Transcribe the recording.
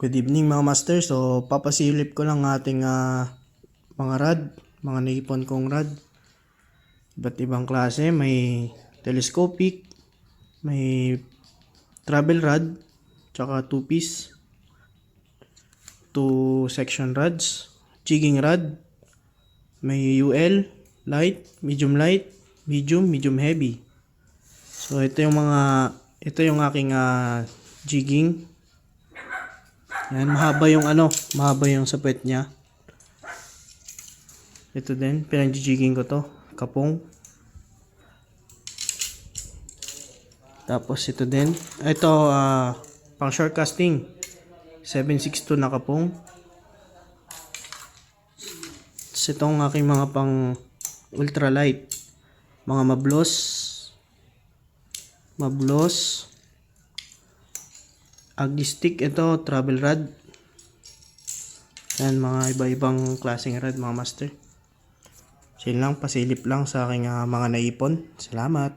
Good evening mga master. So papasilip ko lang ating mga rod, mga naipon kong rod. Iba't ibang klase, may telescopic, may travel rod, tsaka 2-piece, 2 section rods, jigging rod, may UL, light, medium, medium heavy. So ito yung aking jigging. Yan, mahaba yung sapwet niya. Ito din, pinag-jigging ko to, kapong. Tapos ito din, ito pang short casting, 762 na kapong. Tapos itong aking mga pang ultralight, mga mablos, ugly stick, ito travel rod. Yan, mga iba-ibang klaseng rod mga master. Yun lang, pasilip lang sa aking mga naipon. Salamat.